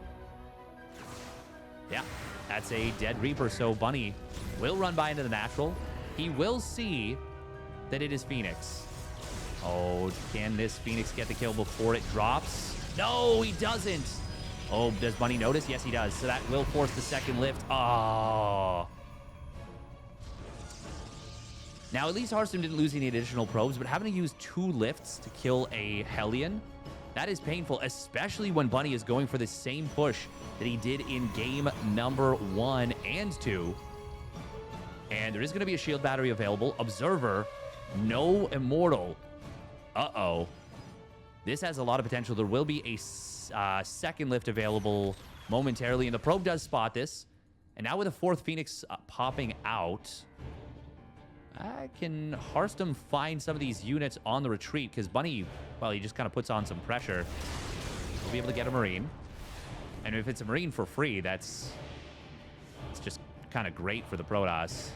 Yeah, that's a dead Reaper. So Bunny will run by into the natural. He will see that it is Phoenix. Oh, can this Phoenix get the kill before it drops? No, he doesn't. Oh, does Bunny notice? Yes, he does. So that will force the second lift. Oh. Now, at least Harstem didn't lose any additional probes, but having to use 2 lifts to kill a Hellion, that is painful, especially when Bunny is going for the same push that he did in game number 1 and 2. And there is going to be a shield battery available. Observer, no Immortal. Uh-oh. This has a lot of potential. There will be a second lift available momentarily, and the probe does spot this. And now with a 4th Phoenix popping out, can Harstem find some of these units on the retreat? Because Bunny, well, he just kind of puts on some pressure. We'll be able to get a Marine. And if it's a Marine for free, it's just kind of great for the Protoss.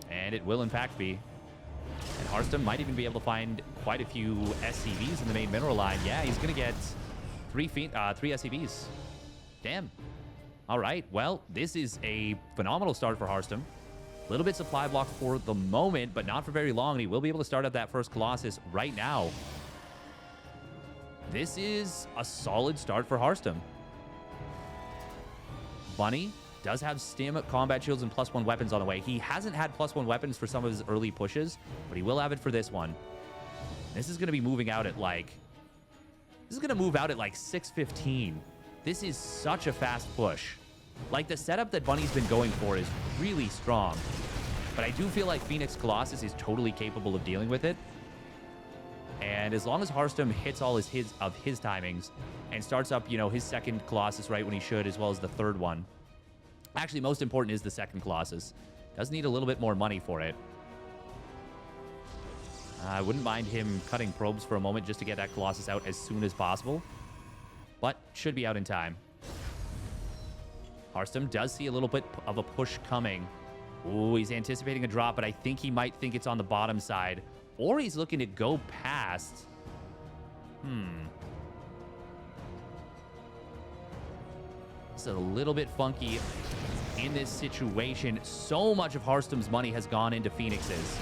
And it will, in fact, be. And Harstem might even be able to find quite a few SCVs in the main mineral line. Yeah, he's going to get 3 SCVs. Damn. All right, well, this is a phenomenal start for Harstem. A little bit supply block for the moment, but not for very long. And he will be able to start up that first Colossus right now. This is a solid start for Harstem. Bunny does have stim, combat shields, and +1 weapons on the way. He hasn't had +1 weapons for some of his early pushes, but he will have it for this one. This is going to be moving out at like... This is going to move out at like 6:15. This is such a fast push. Like, the setup that Bunny's been going for is really strong. But I do feel like Phoenix Colossus is totally capable of dealing with it. And as long as Harstem hits all his timings and starts up, his second Colossus right when he should, as well as the third one. Actually, most important is the second Colossus. Does need a little bit more money for it. I wouldn't mind him cutting probes for a moment just to get that Colossus out as soon as possible. But should be out in time. Harstem does see a little bit of a push coming. Ooh, he's anticipating a drop, but I think he might think it's on the bottom side. Or he's looking to go past. This is a little bit funky in this situation. So much of Harstem's money has gone into Phoenixes.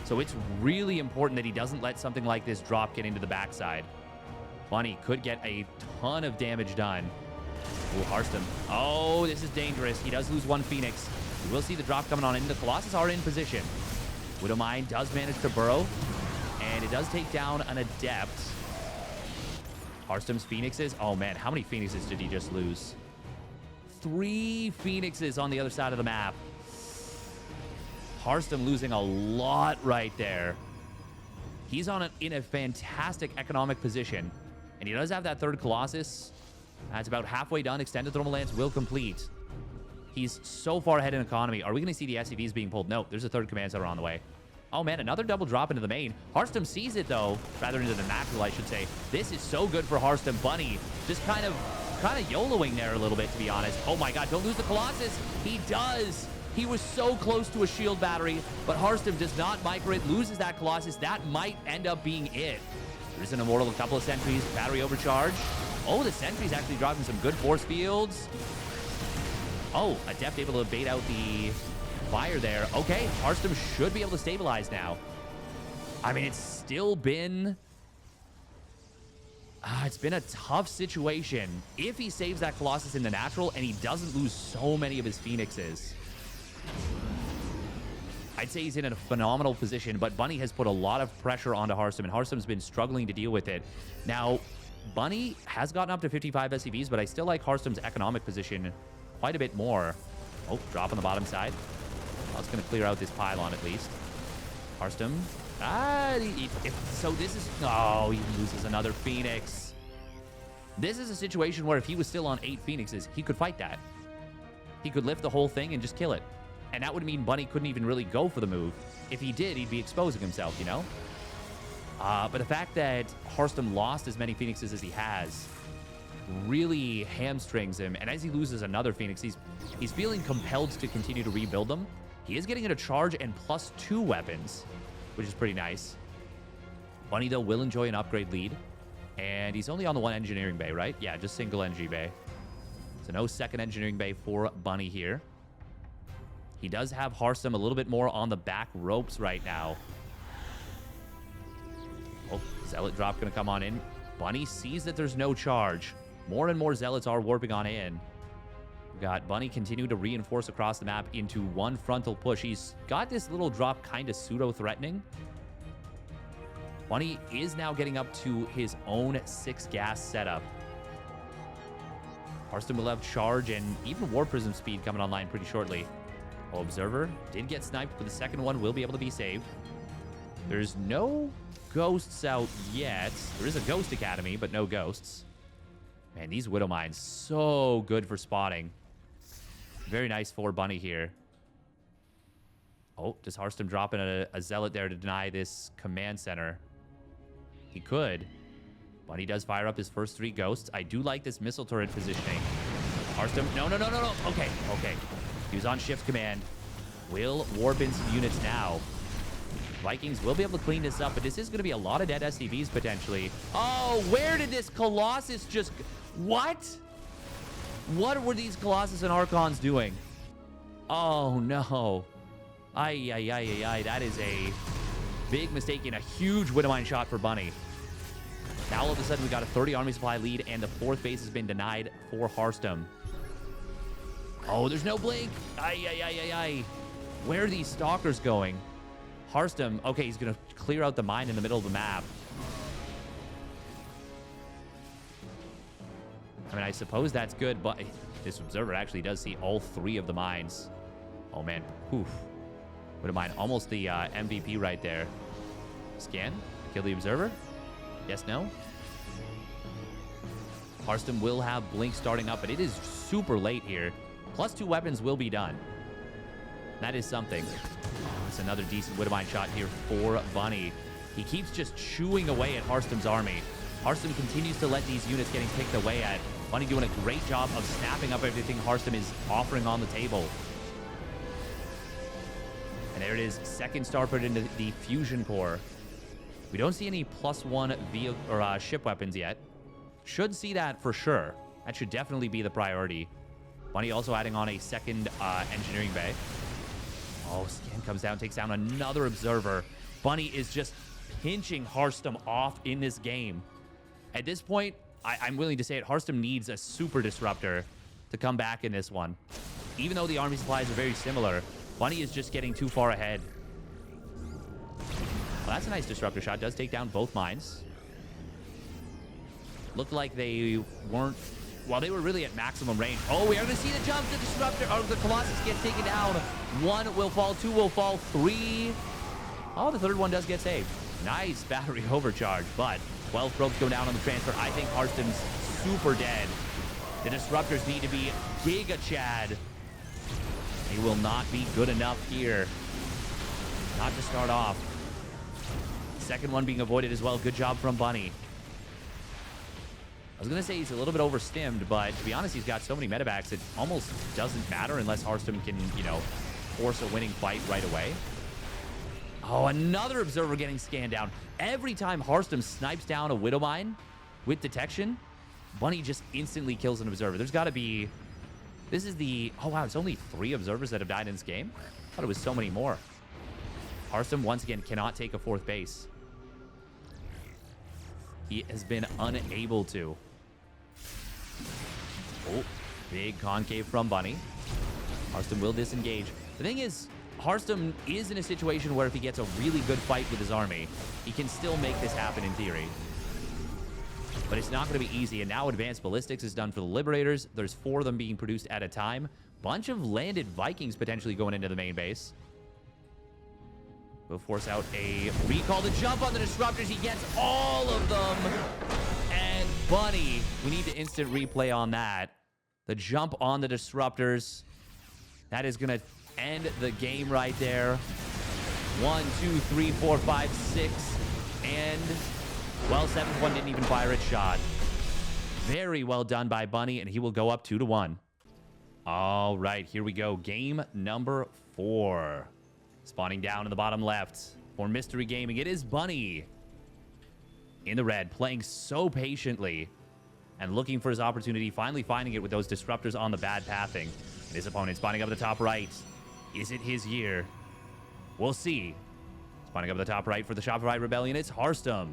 So it's really important that he doesn't let something like this drop get into the backside. Bunny could get a ton of damage done Oh, Harstem. Oh, this is dangerous. He does lose one Phoenix. We will see the drop coming on in. The Colossus are in position. Widowmine does manage to burrow, and it does take down an Adept. Harstem's Phoenixes. Oh, man. How many Phoenixes did he just lose? 3 Phoenixes on the other side of the map. Harstem losing a lot right there. He's in a fantastic economic position, and he does have that third Colossus. That's about halfway done. Extended Thermal Lance will complete. He's so far ahead in economy. Are we going to see the SCVs being pulled? No, there's a third command center on the way. Oh, man, another double drop into the main. Harstem sees it, though. Rather into the natural, I should say. This is so good for Harstem. Bunny just kind of YOLOing there a little bit, to be honest. Oh, my God, don't lose the Colossus. He does. He was so close to a shield battery, but Harstem does not micro it, loses that Colossus. That might end up being it. There's an Immortal, a couple of sentries, battery overcharge. Oh, the sentries actually dropping some good force fields. Oh, Adept able to bait out the fire there. Okay, Harstem should be able to stabilize now. I mean, it's still been... it's been a tough situation. If he saves that Colossus in the natural and he doesn't lose so many of his Phoenixes, I'd say he's in a phenomenal position, but Bunny has put a lot of pressure onto Harstem, and Harstem's been struggling to deal with it. Now, Bunny has gotten up to 55 SCVs, but I still like Harstem's economic position quite a bit more. Oh, drop on the bottom side. Well, it's going to clear out this pylon at least. Harstem. So this is... Oh, he loses another Phoenix. This is a situation where if he was still on 8 Phoenixes, he could fight that. He could lift the whole thing and just kill it. And that would mean Bunny couldn't even really go for the move. If he did, he'd be exposing himself, you know? But the fact that Harstem lost as many Phoenixes as he has really hamstrings him. And as he loses another Phoenix, he's feeling compelled to continue to rebuild them. He is getting it a charge and +2 weapons, which is pretty nice. Bunny, though, will enjoy an upgrade lead. And he's only on the 1 engineering bay, right? Yeah, just single NG bay. So no second engineering bay for Bunny here. He does have Harstem a little bit more on the back ropes right now. Oh, Zealot drop going to come on in. Bunny sees that there's no charge. More and more Zealots are warping on in. We've got Bunny continue to reinforce across the map into 1 frontal push. He's got this little drop kind of pseudo-threatening. Bunny is now getting up to his own 6 gas setup. Harstem will have charge and even War Prism speed coming online pretty shortly. Oh, Observer did get sniped, but the second one will be able to be saved. There's no ghosts out yet. There is a Ghost Academy, but no ghosts. Man, these Widow Mines, so good for spotting. Very nice for Bunny here. Oh, does Harstem drop in a Zealot there to deny this command center? He could. Bunny does fire up his first 3 ghosts. I do like this missile turret positioning. Harstem, no. Okay. He was on shift command. Will warp in some units now. Vikings will be able to clean this up, but this is going to be a lot of dead SCVs potentially. Oh, where did this Colossus just... What? What were these Colossus and Archons doing? Oh, no. Ay. That is a big mistake and a huge Widowmine shot for Bunny. Now all of a sudden we got a 30 army supply lead, and the 4th base has been denied for Harstem. Oh, there's no blink. Ay. Where are these stalkers going? Harstem, okay, he's going to clear out the mine in the middle of the map. I mean, I suppose that's good, but this Observer actually does see all 3 of the mines. Oh, man. Poof. Widowmine, almost the MVP right there. Scan. Kill the Observer. Yes, no. Harstem will have blink starting up, but it is super late here. +2 weapons will be done. That is something. It's another decent Widowmine shot here for Bunny. He keeps just chewing away at Harstem's army. Harstem continues to let these units getting picked away at. Bunny doing a great job of snapping up everything Harstem is offering on the table. And there it is. 2nd star put into the fusion core. We don't see any +1 vehicle or ship weapons yet. Should see that for sure. That should definitely be the priority. Bunny also adding on a 2nd engineering bay. Oh, Scan comes down, takes down another Observer. Bunny is just pinching Harstem off in this game. At this point, I'm willing to say it. Harstem needs a super disruptor to come back in this one. Even though the army supplies are very similar, Bunny is just getting too far ahead. Well, that's a nice disruptor shot. Does take down both mines. Looked like they weren't... Well, they were really at maximum range. Oh, we are going to see the jump. The disruptor, or the Colossus gets taken down. 1 will fall, 2 will fall, 3. Oh, the third one does get saved. Nice battery overcharge, but 12 probes go down on the transfer. I think Harstem's super dead. The disruptors need to be Giga Chad. They will not be good enough here. Not to start off. Second one being avoided as well. Good job from Bunny. I was going to say he's a little bit overstimmed, but to be honest, he's got so many medevacs, it almost doesn't matter unless Harstem can, you know, force a winning fight right away. Oh, another observer getting scanned down. Every time Harstem snipes down a Widow Mine with detection, Bunny just instantly kills an observer. There's got to be... This is the... Oh, wow, it's only 3 observers that have died in this game? I thought it was so many more. Harstem, once again, cannot take a 4th base. He has been unable to. Oh, big concave from Bunny. Harstem will disengage. The thing is, Harstem is in a situation where if he gets a really good fight with his army, he can still make this happen in theory. But it's not going to be easy, and now Advanced Ballistics is done for the Liberators. There's 4 of them being produced at a time. Bunch of landed Vikings potentially going into the main base. Will force out a recall. The jump on the disruptors. He gets all of them. And Bunny, we need to instant replay on that. The jump on the disruptors. That is going to end the game right there. 1, 2, 3, 4, 5, 6. And, well, 7th one didn't even fire its shot. Very well done by Bunny, and he will go up 2-1. All right, here we go. Game number 4. Spawning down in the bottom left for Mystery Gaming. It is Bunny in the red, playing so patiently and looking for his opportunity, finally finding it with those disruptors on the bad pathing. And his opponent spawning up at the top right. Is it his year? We'll see. Spawning up at the top right for the Shopify Rebellion, it's Harstem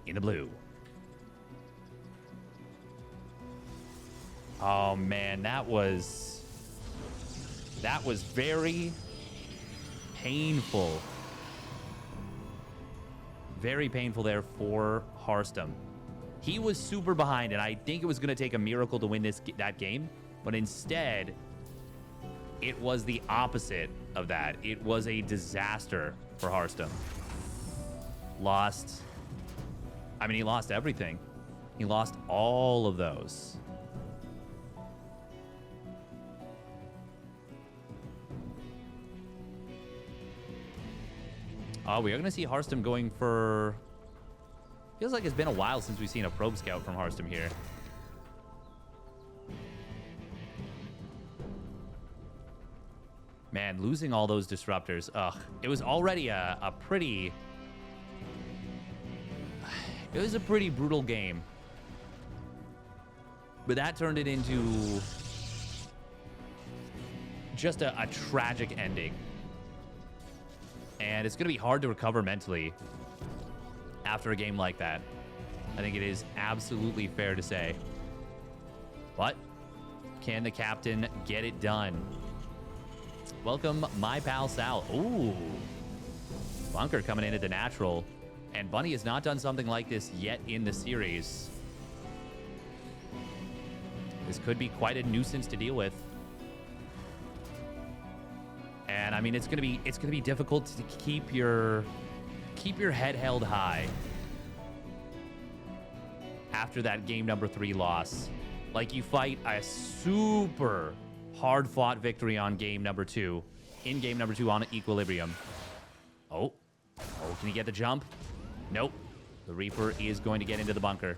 in the blue. Oh, man, that was very... painful. Very painful there for Harstem. He was super behind, and I think it was going to take a miracle to win that game, but instead, it was the opposite of that. It was a disaster for Harstem. Lost... I mean, he lost everything. He lost all of those. We are going to see Harstem going for... Feels like it's been a while since we've seen a probe scout from Harstem here. Man, losing all those disruptors. Ugh. It was already a pretty... It was a pretty brutal game. But that turned it into... just a tragic ending. And it's going to be hard to recover mentally after a game like that. I think it is absolutely fair to say. But can the captain get it done? Welcome, my pal Sal. Ooh. Bunker coming in at the natural. And Bunny has not done something like this yet in the series. This could be quite a nuisance to deal with. And I mean, it's gonna be difficult to keep your head held high after that game number 3 loss. Like, you fight a super hard fought victory on game number 2, in game number 2 on Equilibrium. Oh, can he get the jump? Nope. The Reaper is going to get into the bunker.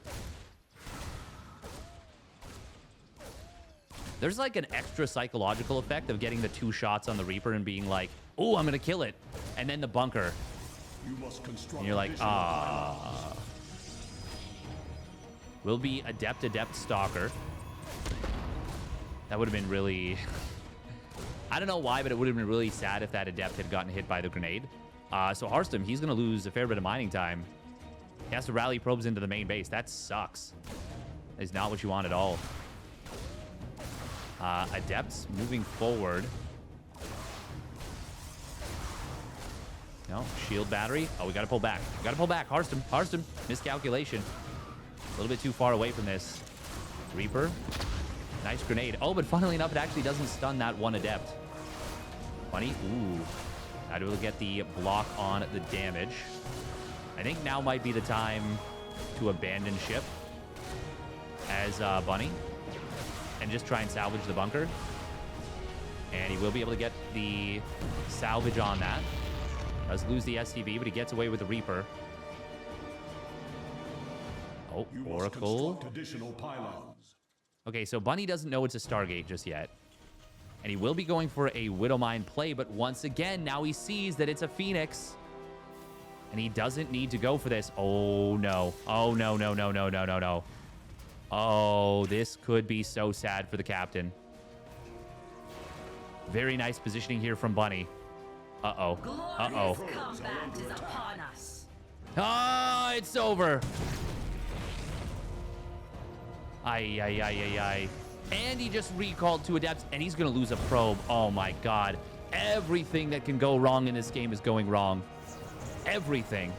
There's like an extra psychological effect of getting the 2 shots on the Reaper and being like, oh, I'm going to kill it. And then the bunker. And you're like, ah. Will be Adept Stalker. That would have been really... I don't know why, but it would have been really sad if that Adept had gotten hit by the grenade. So Harstem, he's going to lose a fair bit of mining time. He has to rally probes into the main base. That sucks. That is not what you want at all. Adepts moving forward. No, shield battery. Oh, we got to pull back. We got to pull back. Harstem. Miscalculation. A little bit too far away from this. Reaper. Nice grenade. Oh, but funnily enough, it actually doesn't stun that one adept. Funny. Ooh. How do we get the block on the damage? I think now might be the time to abandon ship as Bunny and just try and salvage the bunker. And he will be able to get the salvage on that. Does lose the SCV, but he gets away with the Reaper. Oh, Oracle. Okay, so Bunny doesn't know it's a Stargate just yet. And he will be going for a Widowmine play, but once again, now he sees that it's a Phoenix. And he doesn't need to go for this. Oh, no. Oh, no. Oh, this could be so sad for the captain. Very nice positioning here from Bunny. Uh-oh. Ah, it's over. Ay. And he just recalled 2 adepts, and he's going to lose a probe. Oh, my God. Everything that can go wrong in this game is going wrong. Everything.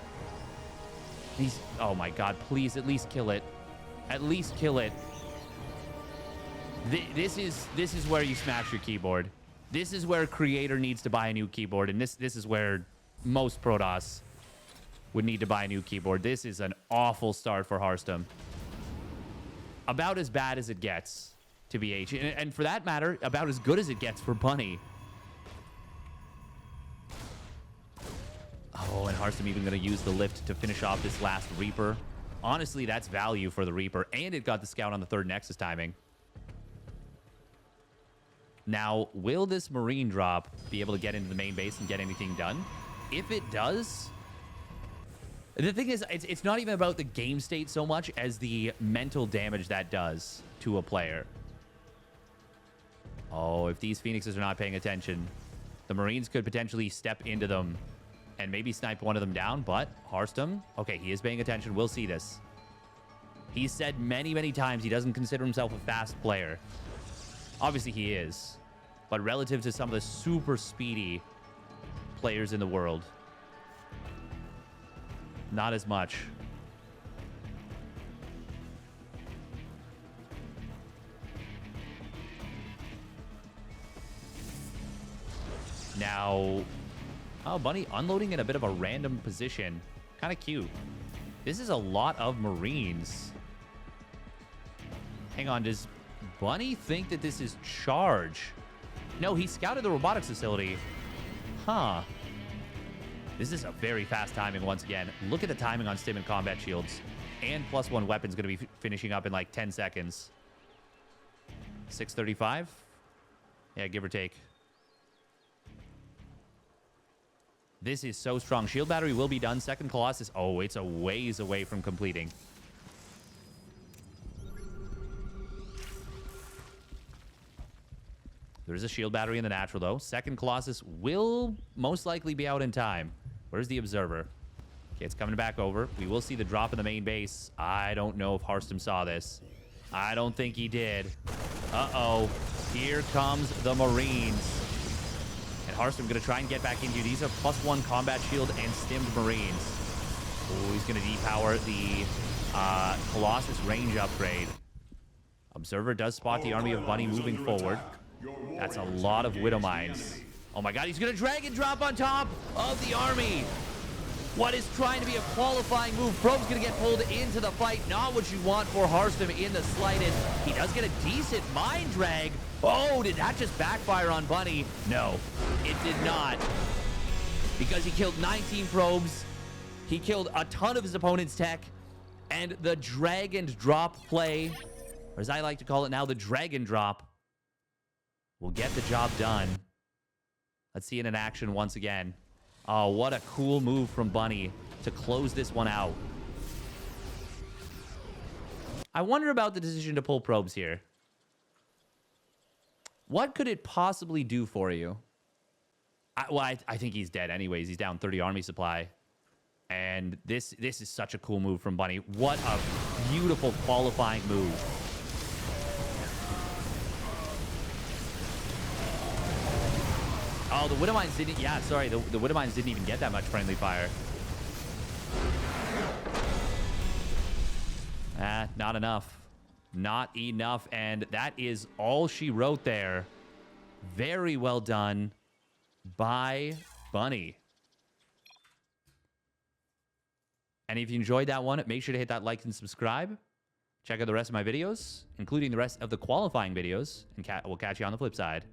Oh, my God. Please, at least kill it. At least kill it. This is where you smash your keyboard. This is where Creator needs to buy a new keyboard, and this is where most Protoss would need to buy a new keyboard. This is an awful start for Harstem. About as bad as it gets, to be H. And for that matter, about as good as it gets for Bunny. Oh, and Harstem even going to use the lift to finish off this last Reaper. Honestly, that's value for the Reaper, and it got the scout on the 3rd Nexus timing. Now, will this Marine drop be able to get into the main base and get anything done? If it does... The thing is, it's not even about the game state so much as the mental damage that does to a player. Oh, if these Phoenixes are not paying attention, the Marines could potentially step into them and maybe snipe one of them down, but Harstem, okay, he is paying attention. We'll see this. He's said many times he doesn't consider himself a fast player. Obviously, he is. But relative to some of the super speedy players in the world, not as much. Now, oh, Bunny unloading in a bit of a random position. Kind of cute. This is a lot of Marines. Hang on, does Bunny think that this is charge? No, he scouted the robotics facility. Huh. This is a very fast timing once again. Look at the timing on stim and combat shields. And +1 weapon's going to be finishing up in like 10 seconds. 6:35? Yeah, give or take. This is so strong. Shield battery will be done. 2nd Colossus. Oh, it's a ways away from completing. There's a shield battery in the natural, though. 2nd Colossus will most likely be out in time. Where's the observer? Okay, it's coming back over. We will see the drop in the main base. I don't know if Harstem saw this. I don't think he did. Uh-oh. Here comes the Marines. And Harstem going to try and get back into. These are +1 combat shield and stimmed Marines. Oh, he's going to depower the Colossus range upgrade. Observer does spot the army of Bunny moving forward. That's a lot of Widow Mines. Oh my God, he's going to drag and drop on top of the army. What is trying to be a qualifying move? Probe's going to get pulled into the fight. Not what you want for Harstem in the slightest. He does get a decent mine drag. Oh, did that just backfire on Bunny? No, it did not. Because he killed 19 probes. He killed a ton of his opponent's tech. And the drag and drop play, or as I like to call it now, the dragon drop, will get the job done. Let's see it in action once again. Oh, what a cool move from Bunny to close this one out. I wonder about the decision to pull probes here. What could it possibly do for you? I think he's dead anyways. He's down 30 army supply. And this is such a cool move from Bunny. What a beautiful qualifying move. Oh, the Widowmines didn't... Yeah, sorry. The Widowmines didn't even get that much friendly fire. Not enough. Not enough. And that is all she wrote there. Very well done by Bunny. And if you enjoyed that one, make sure to hit that like and subscribe. Check out the rest of my videos, including the rest of the qualifying videos. And we'll catch you on the flip side.